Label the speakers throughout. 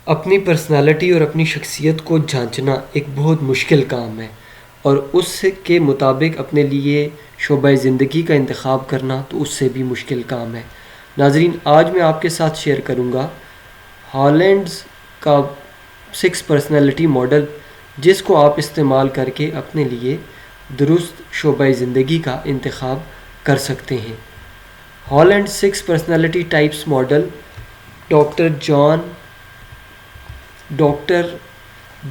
Speaker 1: اپنی پرسنالٹی اور اپنی شخصیت کو جانچنا ایک بہت مشکل کام ہے، اور اس کے مطابق اپنے لیے شعبہ زندگی کا انتخاب کرنا تو اس سے بھی مشکل کام ہے۔ ناظرین، آج میں آپ کے ساتھ شیئر کروں گا ہالینڈز کا 6 پرسنالٹی ماڈل، جس کو آپ استعمال کر کے اپنے لیے درست شعبہ زندگی کا انتخاب کر سکتے ہیں۔ Holland 6 personality types model doctor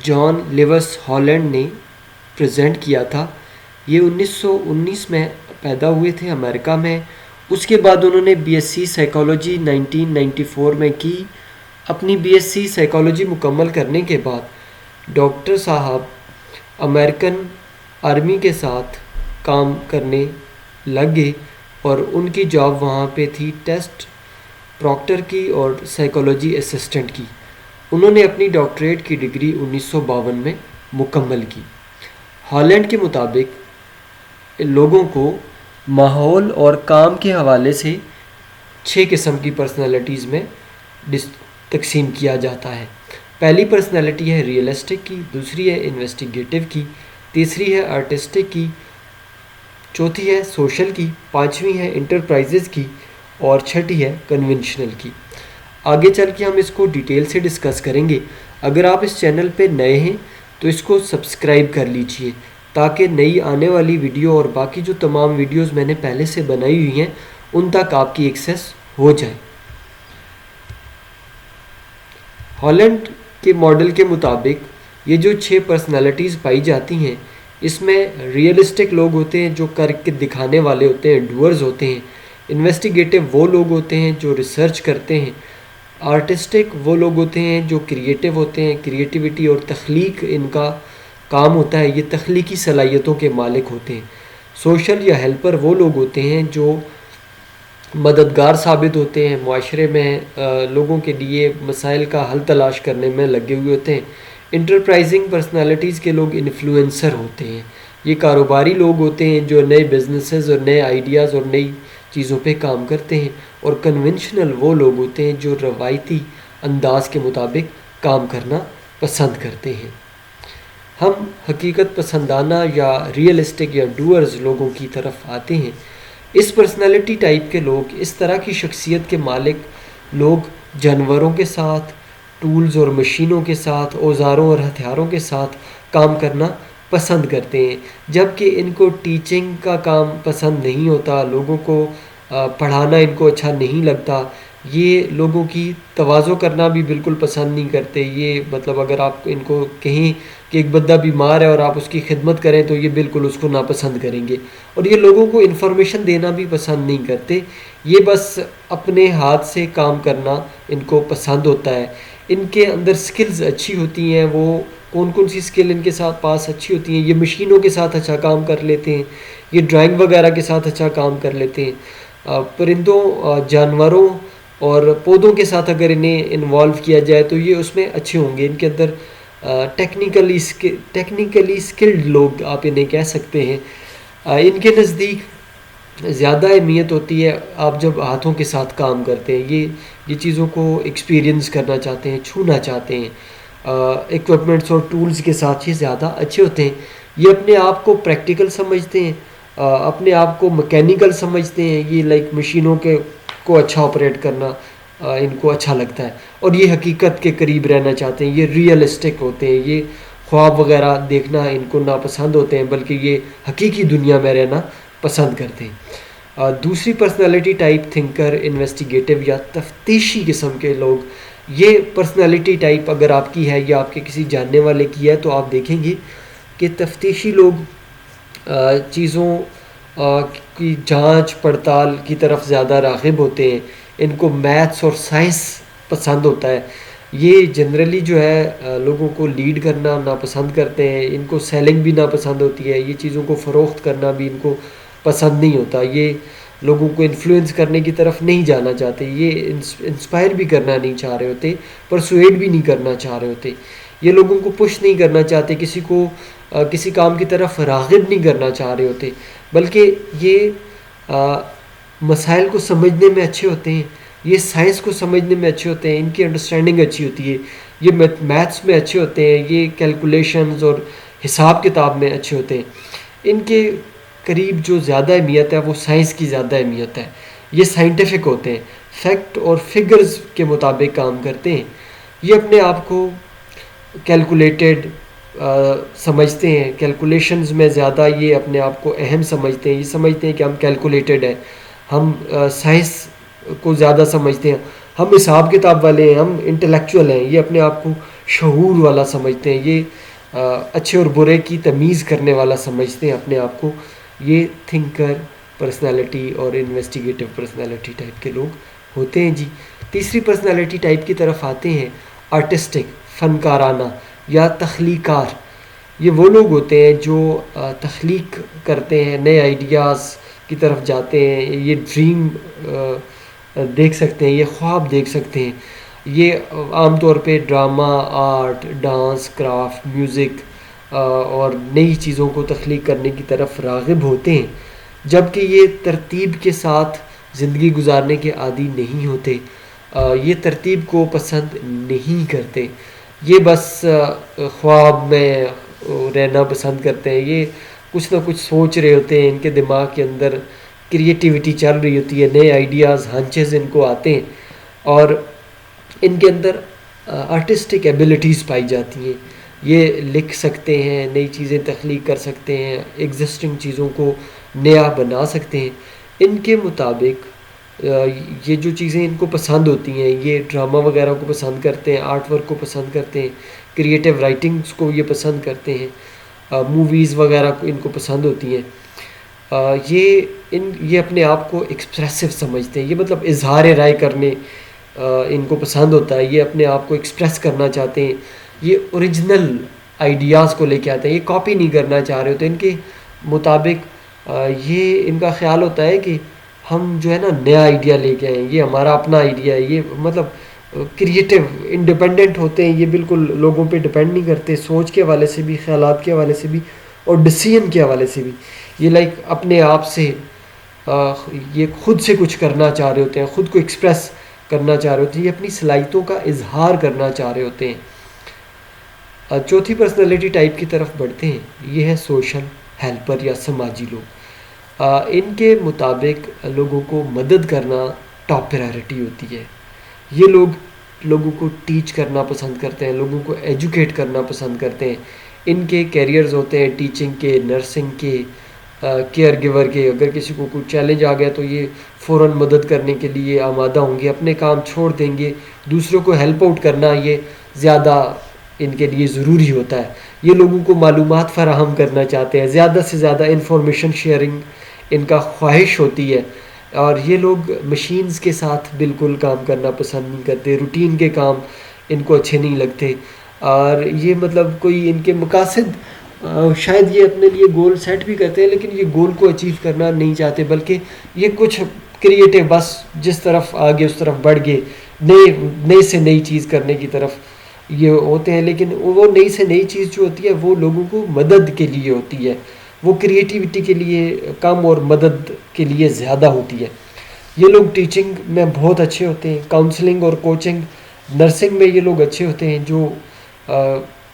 Speaker 1: John Lewis Holland نے پریزنٹ کیا تھا۔ یہ 1919 میں پیدا ہوئے تھے امریکہ میں۔ اس کے بعد انہوں نے بی ایس سی سائیکالوجی 1994 میں کی۔ اپنی بی ایس سی سائیکالوجی مکمل کرنے کے بعد ڈاکٹر صاحب امریکن آرمی کے ساتھ کام کرنے لگ گئے، اور ان کی جاب وہاں پہ تھی ٹیسٹ پراکٹر کی اور سائیکالوجی اسسٹنٹ کی۔ انہوں نے اپنی ڈاکٹریٹ کی ڈگری 1952 میں مکمل کی۔ ہالینڈ کے مطابق لوگوں کو ماحول اور کام کے حوالے سے 6 قسم کی پرسنالٹیز میں تقسیم کیا جاتا ہے۔ پہلی پرسنالٹی ہے ریئلسٹک کی، دوسری ہے انویسٹیگیٹو کی، تیسری ہے آرٹسٹک کی، چوتھی ہے سوشل کی، پانچویں ہے انٹرپرائزز کی، اور چھٹی ہے کنونشنل کی۔ آگے چل کے ہم اس کو ڈیٹیل سے ڈسکس کریں گے۔ اگر آپ اس چینل پہ نئے ہیں تو اس کو سبسکرائب کر لیجئے، تاکہ نئی آنے والی ویڈیو اور باقی جو تمام ویڈیوز میں نے پہلے سے بنائی ہوئی ہیں ان تک آپ کی ایکسیس ہو جائے۔ ہالینڈ کے ماڈل کے مطابق یہ جو 6 پرسنالٹیز پائی جاتی ہیں، اس میں ریئلسٹک لوگ ہوتے ہیں جو کر کے دکھانے والے ہوتے ہیں، ڈوئرز ہوتے ہیں۔ انویسٹیگیٹو وہ لوگ ہوتے ہیں جو ریسرچ کرتے ہیں۔ آرٹسٹک وہ لوگ ہوتے ہیں جو کریٹیو ہوتے ہیں، کریٹیوٹی اور تخلیق ان کا کام ہوتا ہے، یہ تخلیقی صلاحیتوں کے مالک ہوتے ہیں۔ سوشل یا ہیلپر وہ لوگ ہوتے ہیں جو مددگار ثابت ہوتے ہیں، معاشرے میں لوگوں کے لیے مسائل کا حل تلاش کرنے میں لگے ہوئے ہوتے ہیں۔ انٹرپرائزنگ پرسنالٹیز کے لوگ انفلوئنسر ہوتے ہیں، یہ کاروباری لوگ ہوتے ہیں جو نئے بزنسز اور نئے آئیڈیاز اور نئی چیزوں پہ کام کرتے ہیں۔ اور کنونشنل وہ لوگ ہوتے ہیں جو روایتی انداز کے مطابق کام کرنا پسند کرتے ہیں۔ ہم حقیقت پسندانہ یا ریئلسٹک یا ڈوئرز لوگوں کی طرف آتے ہیں۔ اس پرسنالٹی ٹائپ کے لوگ، اس طرح کی شخصیت کے مالک لوگ جانوروں کے ساتھ، ٹولز اور مشینوں کے ساتھ، اوزاروں اور ہتھیاروں کے ساتھ کام کرنا پسند کرتے ہیں، جبکہ ان کو ٹیچنگ کا کام پسند نہیں ہوتا، لوگوں کو پڑھانا ان کو اچھا نہیں لگتا، یہ لوگوں کی تواضع کرنا بھی بالکل پسند نہیں کرتے۔ یہ مطلب اگر آپ ان کو کہیں کہ ایک بندہ بیمار ہے اور آپ اس کی خدمت کریں تو یہ بالکل اس کو ناپسند کریں گے، اور یہ لوگوں کو انفارمیشن دینا بھی پسند نہیں کرتے، یہ بس اپنے ہاتھ سے کام کرنا ان کو پسند ہوتا ہے۔ ان کے اندر سکلز اچھی ہوتی ہیں، وہ کون سی سکل ان کے ساتھ پاس اچھی ہوتی ہیں، یہ مشینوں کے ساتھ اچھا کام کر لیتے ہیں، یہ ڈرائنگ وغیرہ کے ساتھ اچھا کام کر لیتے ہیں۔ پرندوں، جانوروں اور پودوں کے ساتھ اگر انہیں انوالو کیا جائے تو یہ اس میں اچھے ہوں گے۔ ان کے اندر ٹیکنیکلی سکلڈ لوگ آپ انہیں کہہ سکتے ہیں۔ ان کے نزدیک زیادہ اہمیت ہوتی ہے آپ جب ہاتھوں کے ساتھ کام کرتے ہیں، یہ چیزوں کو ایکسپیرینس کرنا چاہتے ہیں، چھونا چاہتے ہیں۔ ایکوپمنٹس اور ٹولز کے ساتھ یہ زیادہ اچھے ہوتے ہیں۔ یہ اپنے آپ کو پریکٹیکل سمجھتے ہیں، اپنے آپ کو مکینیکل سمجھتے ہیں، یہ مشینوں کو اچھا آپریٹ کرنا ان کو اچھا لگتا ہے، اور یہ حقیقت کے قریب رہنا چاہتے ہیں، یہ ریئلسٹک ہوتے ہیں، یہ خواب وغیرہ دیکھنا ان کو ناپسند ہوتے ہیں، بلکہ یہ حقیقی دنیا میں رہنا پسند کرتے ہیں۔ دوسری پرسنالٹی ٹائپ تھنکر، انویسٹیگیٹو یا تفتیشی قسم کے لوگ، یہ پرسنالٹی ٹائپ اگر آپ کی ہے یا آپ کے کسی جاننے والے کی ہے تو آپ دیکھیں گے کہ تفتیشی لوگ چیزوں کی جانچ پڑتال کی طرف زیادہ راغب ہوتے ہیں، ان کو میتھس اور سائنس پسند ہوتا ہے۔ یہ جنرلی جو ہے لوگوں کو لیڈ کرنا ناپسند کرتے ہیں، ان کو سیلنگ بھی ناپسند ہوتی ہے، یہ چیزوں کو فروخت کرنا بھی ان کو پسند نہیں ہوتا، یہ لوگوں کو انفلوئنس کرنے کی طرف نہیں جانا چاہتے، یہ انسپائر بھی کرنا نہیں چاہ رہے ہوتے، پرسویڈ بھی نہیں کرنا چاہ رہے ہوتے، یہ لوگوں کو پش نہیں کرنا چاہتے، کسی کو کسی کام کی طرف راغب نہیں کرنا چاہ رہے ہوتے، بلکہ یہ مسائل کو سمجھنے میں اچھے ہوتے ہیں، یہ سائنس کو سمجھنے میں اچھے ہوتے ہیں، ان کی انڈرسٹینڈنگ اچھی ہوتی ہے، یہ میتھس میں اچھے ہوتے ہیں، یہ کیلکولیشنز اور حساب کتاب میں اچھے ہوتے ہیں. ان کے قریب جو زیادہ اہمیت ہے وہ سائنس کی زیادہ اہمیت ہے. یہ سائنٹیفک ہوتے ہیں، فیکٹ اور فگرز کے مطابق کام کرتے ہیں. یہ اپنے آپ کو کیلکولیٹڈ سمجھتے ہیں، کیلکولیشنز میں زیادہ یہ اپنے آپ کو اہم سمجھتے ہیں. یہ سمجھتے ہیں کہ ہم کیلکولیٹڈ ہیں، ہم سائنس کو زیادہ سمجھتے ہیں، ہم حساب کتاب والے ہیں، ہم انٹلیکچوئل ہیں. یہ اپنے آپ کو شعور والا سمجھتے ہیں، یہ اچھے اور برے کی تمیز کرنے والا سمجھتے ہیں اپنے آپ کو. یہ تھنکر پرسنالٹی اور انویسٹیگیٹو پرسنالٹی ٹائپ کے لوگ ہوتے ہیں جی. تیسری پرسنالٹی ٹائپ کی طرف آتے ہیں، آرٹسٹک، فنکارانہ یا تخلیقار. یہ وہ لوگ ہوتے ہیں جو تخلیق کرتے ہیں، نئے آئیڈیاز کی طرف جاتے ہیں. یہ ڈریم دیکھ سکتے ہیں، یہ خواب دیکھ سکتے ہیں. یہ عام طور پہ drama, art, dance, craft, music اور نئی چیزوں کو تخلیق کرنے کی طرف راغب ہوتے ہیں. جبکہ یہ ترتیب کے ساتھ زندگی گزارنے کے عادی نہیں ہوتے، یہ ترتیب کو پسند نہیں کرتے. یہ بس خواب میں رہنا پسند کرتے ہیں. یہ کچھ نہ کچھ سوچ رہے ہوتے ہیں، ان کے دماغ کے اندر کریٹیوٹی چل رہی ہوتی ہے، نئے آئیڈیاز، ہنچز ان کو آتے ہیں اور ان کے اندر آرٹسٹک ایبلٹیز پائی جاتی ہیں. یہ لکھ سکتے ہیں، نئی چیزیں تخلیق کر سکتے ہیں، ایگزسٹنگ چیزوں کو نیا بنا سکتے ہیں. ان کے مطابق یہ جو چیزیں ان کو پسند ہوتی ہیں، یہ ڈرامہ وغیرہ کو پسند کرتے ہیں، آرٹ ورک کو پسند کرتے ہیں، کریٹیو رائٹنگس کو یہ پسند کرتے ہیں، موویز وغیرہ کو ان کو پسند ہوتی ہیں. یہ اپنے آپ کو ایکسپریسو سمجھتے ہیں. یہ مطلب اظہار رائے کرنے ان کو پسند ہوتا ہے. یہ اپنے آپ کو ایکسپریس کرنا چاہتے ہیں. یہ اوریجنل آئیڈیاز کو لے کے آتے ہیں، یہ کاپی نہیں کرنا چاہ رہے ہوتے. ان کے مطابق یہ ان کا خیال ہوتا ہے کہ ہم جو ہے نا نیا آئیڈیا لے کے آئیں، یہ ہمارا اپنا آئیڈیا ہے. یہ مطلب کریٹیو انڈیپینڈنٹ ہوتے ہیں، یہ بالکل لوگوں پہ ڈپینڈ نہیں کرتے، سوچ کے حوالے سے بھی، خیالات کے حوالے سے بھی اور ڈسیزن کے حوالے سے بھی. یہ اپنے آپ سے یہ خود سے کچھ کرنا چاہ رہے ہوتے ہیں، خود کو ایکسپریس کرنا چاہ رہے ہوتے ہیں، یہ اپنی صلاحیتوں کا اظہار کرنا چاہ رہے ہوتے ہیں. چوتھی پرسنالٹی ٹائپ کی طرف بڑھتے ہیں، یہ ہے سوشل ہیلپر یا سماجی لوگ. ان کے مطابق لوگوں کو مدد کرنا ٹاپ پرائرٹی ہوتی ہے. یہ لوگوں کو ٹیچ کرنا پسند کرتے ہیں، لوگوں کو ایجوکیٹ کرنا پسند کرتے ہیں. ان کے کیریئرز ہوتے ہیں ٹیچنگ کے، نرسنگ کے، کیئر گیور کے. اگر کسی کو کوئی چیلنج آ گیا تو یہ فوراً مدد کرنے کے لیے آمادہ ہوں گے، اپنے کام چھوڑ دیں گے. دوسروں کو ہیلپ آؤٹ کرنا یہ زیادہ ان کے لیے ضروری ہوتا ہے. یہ لوگوں کو معلومات فراہم کرنا چاہتے ہیں، زیادہ سے زیادہ انفارمیشن شیئرنگ ان کا خواہش ہوتی ہے. اور یہ لوگ مشینز کے ساتھ بالکل کام کرنا پسند نہیں کرتے، روٹین کے کام ان کو اچھے نہیں لگتے. اور یہ مطلب کوئی ان کے مقاصد شاید یہ اپنے لیے گول سیٹ بھی کرتے ہیں، لیکن یہ گول کو اچیو کرنا نہیں چاہتے، بلکہ یہ کچھ کریٹیو بس جس طرف آگے اس طرف بڑھ گئے، نئے سے نئی چیز کرنے کی طرف یہ ہوتے ہیں. لیکن وہ نئی سے نئی چیز جو ہوتی ہے وہ لوگوں کو مدد کے لیے ہوتی ہے، وہ کریٹیوٹی کے لیے کم اور مدد کے لیے زیادہ ہوتی ہے. یہ لوگ ٹیچنگ میں بہت اچھے ہوتے ہیں، کاؤنسلنگ اور کوچنگ، نرسنگ میں یہ لوگ اچھے ہوتے ہیں. جو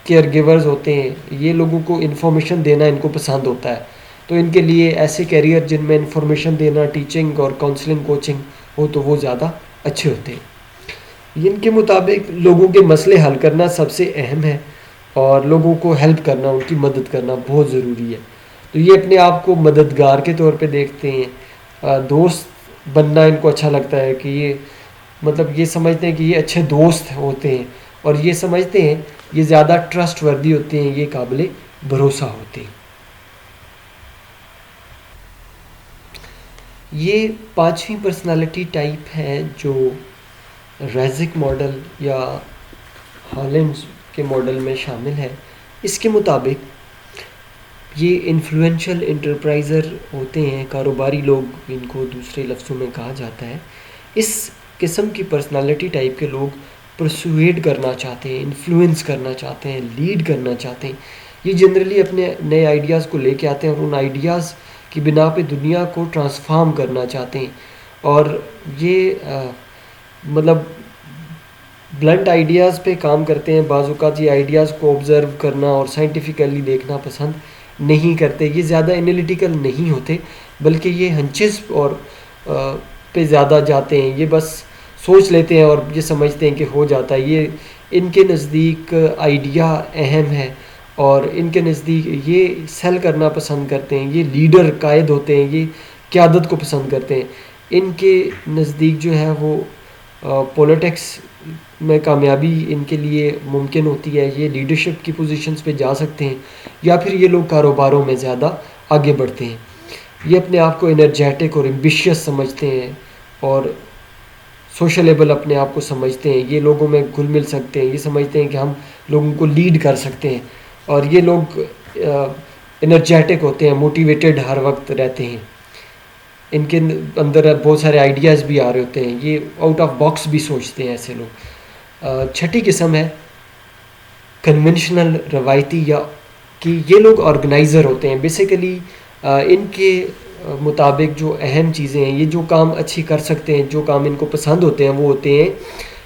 Speaker 1: کیئر گیورز ہوتے ہیں، یہ لوگوں کو انفارمیشن دینا ان کو پسند ہوتا ہے. تو ان کے لیے ایسے کیریئر جن میں انفارمیشن دینا، ٹیچنگ اور کاؤنسلنگ کوچنگ ہو تو وہ زیادہ اچھے ہوتے ہیں. ان کے مطابق لوگوں کے مسئلے حل کرنا سب سے اہم ہے اور لوگوں کو ہیلپ کرنا، ان کی مدد کرنا بہت ضروری ہے. تو یہ اپنے آپ کو مددگار کے طور پہ دیکھتے ہیں. دوست بننا ان کو اچھا لگتا ہے کہ یہ مطلب یہ سمجھتے ہیں کہ یہ اچھے دوست ہوتے ہیں، اور یہ سمجھتے ہیں یہ زیادہ ٹرسٹ وردی ہوتے ہیں، یہ قابل بھروسہ ہوتے ہیں. یہ پانچویں پرسنالٹی ٹائپ ہے جو ریزک ماڈل یا ہالینڈ کے ماڈل میں شامل ہے. اس کے مطابق یہ انفلوئنشل انٹرپرائزر ہوتے ہیں، کاروباری لوگ ان کو دوسرے لفظوں میں کہا جاتا ہے. اس قسم کی پرسنالٹی ٹائپ کے لوگ پرسویڈ کرنا چاہتے ہیں، انفلوئنس کرنا چاہتے ہیں، لیڈ کرنا چاہتے ہیں. یہ جنرلی اپنے نئے آئیڈیاز کو لے کے آتے ہیں اور ان آئیڈیاز کی بنا پہ دنیا کو ٹرانسفارم کرنا چاہتے ہیں. اور یہ مطلب بلنٹ آئیڈیاز پہ کام کرتے ہیں. بعض اوقات یہ آئیڈیاز کو آبزرو کرنا اور سائنٹیفیکلی دیکھنا پسند نہیں کرتے. یہ زیادہ انالیٹیکل نہیں ہوتے بلکہ یہ ہنچز اور پہ زیادہ جاتے ہیں. یہ بس سوچ لیتے ہیں اور یہ سمجھتے ہیں کہ ہو جاتا ہے. یہ ان کے نزدیک آئیڈیا اہم ہے اور ان کے نزدیک یہ سیل کرنا پسند کرتے ہیں. یہ لیڈر قائد ہوتے ہیں, یہ قیادت کو پسند کرتے ہیں. ان کے نزدیک جو ہے وہ پولیٹکس میں کامیابی ان کے لیے ممکن ہوتی ہے. یہ لیڈرشپ کی پوزیشنز پہ جا سکتے ہیں یا پھر یہ لوگ کاروباروں میں زیادہ آگے بڑھتے ہیں. یہ اپنے آپ کو انرجیٹک اور ایمبیشیس سمجھتے ہیں اور سوشلیبل اپنے آپ کو سمجھتے ہیں. یہ لوگوں میں گھل مل سکتے ہیں. یہ سمجھتے ہیں کہ ہم لوگوں کو لیڈ کر سکتے ہیں اور یہ لوگ انرجیٹک ہوتے ہیں, موٹیویٹڈ ہر وقت رہتے ہیں. ان کے اندر بہت سارے آئیڈیاز بھی آ رہے ہوتے ہیں. یہ آؤٹ آف باکس بھی سوچتے ہیں ایسے لوگ. چھٹی قسم ہے کنونشنل, روایتی, یا کہ یہ لوگ آرگنائزر ہوتے ہیں. بیسیکلی ان کے مطابق جو اہم چیزیں ہیں, یہ جو کام اچھی کر سکتے ہیں, جو کام ان کو پسند ہوتے ہیں وہ ہوتے ہیں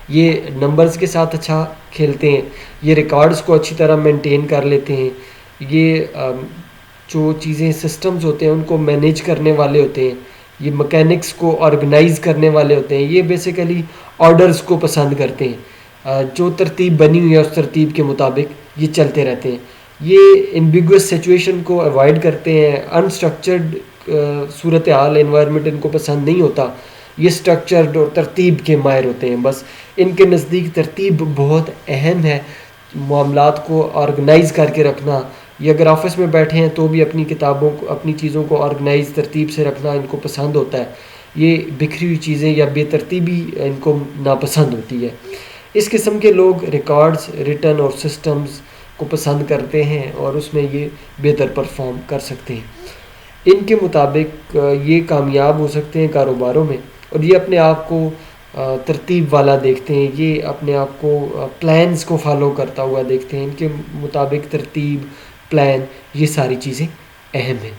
Speaker 1: یہ نمبرز کے ساتھ اچھا کھیلتے ہیں, یہ ریکارڈز کو اچھی طرح مینٹین کر لیتے ہیں, یہ جو چیزیں سسٹمز ہوتے ہیں ان کو مینیج کرنے والے ہوتے ہیں, یہ مکینکس کو آرگنائز کرنے والے ہوتے ہیں. یہ بیسیکلی آرڈرز کو پسند کرتے ہیں, جو ترتیب بنی ہوئی ہے اس ترتیب کے مطابق یہ چلتے رہتے ہیں. یہ ایمبیگوس سچویشن کو اوائڈ کرتے ہیں. انسٹرکچرڈ صورتحال انوائرمنٹ ان کو پسند نہیں ہوتا. یہ اسٹرکچرڈ اور ترتیب کے ماہر ہوتے ہیں. بس ان کے نزدیک ترتیب بہت اہم ہے, معاملات کو آرگنائز کر کے رکھنا. یہ اگر آفس میں بیٹھے ہیں تو بھی اپنی کتابوں کو, اپنی چیزوں کو آرگنائز ترتیب سے رکھنا ان کو پسند ہوتا ہے. یہ بکھری ہوئی چیزیں یا بے ترتیبی ان کو ناپسند ہوتی ہے. اس قسم کے لوگ ریکارڈز, ریٹن اور سسٹمز کو پسند کرتے ہیں اور اس میں یہ بہتر پرفارم کر سکتے ہیں. ان کے مطابق یہ کامیاب ہو سکتے ہیں کاروباروں میں, اور یہ اپنے آپ کو ترتیب والا دیکھتے ہیں. یہ اپنے آپ کو پلانز کو فالو کرتا ہوا دیکھتے ہیں. ان کے مطابق ترتیب, پلان, یہ ساری چیزیں اہم ہیں.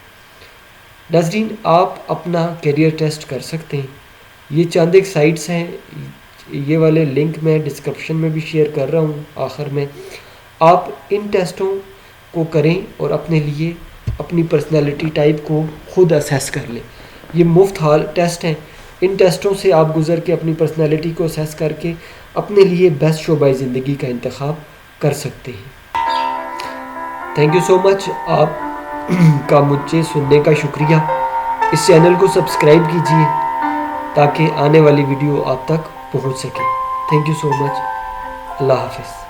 Speaker 1: ناظرین, آپ اپنا کیریئر ٹیسٹ کر سکتے ہیں. یہ چند ایک سائٹس ہیں, یہ والے لنک میں ڈسکرپشن میں بھی شیئر کر رہا ہوں آخر میں. آپ ان ٹیسٹوں کو کریں اور اپنے لیے اپنی پرسنالٹی ٹائپ کو خود اسیس کر لیں. یہ مفت حال ٹیسٹ ہیں. ان ٹیسٹوں سے آپ گزر کے اپنی پرسنالٹی کو اسیس کر کے اپنے لیے بیسٹ شعبۂ زندگی کا انتخاب کر سکتے ہیں. تھینک یو سو مچ. آپ کا مجھے سننے کا شکریہ. اس چینل کو سبسکرائب کیجیے تاکہ آنے والی ویڈیو آپ تک پہنچ سکے. تھینک یو سو مچ. اللہ حافظ.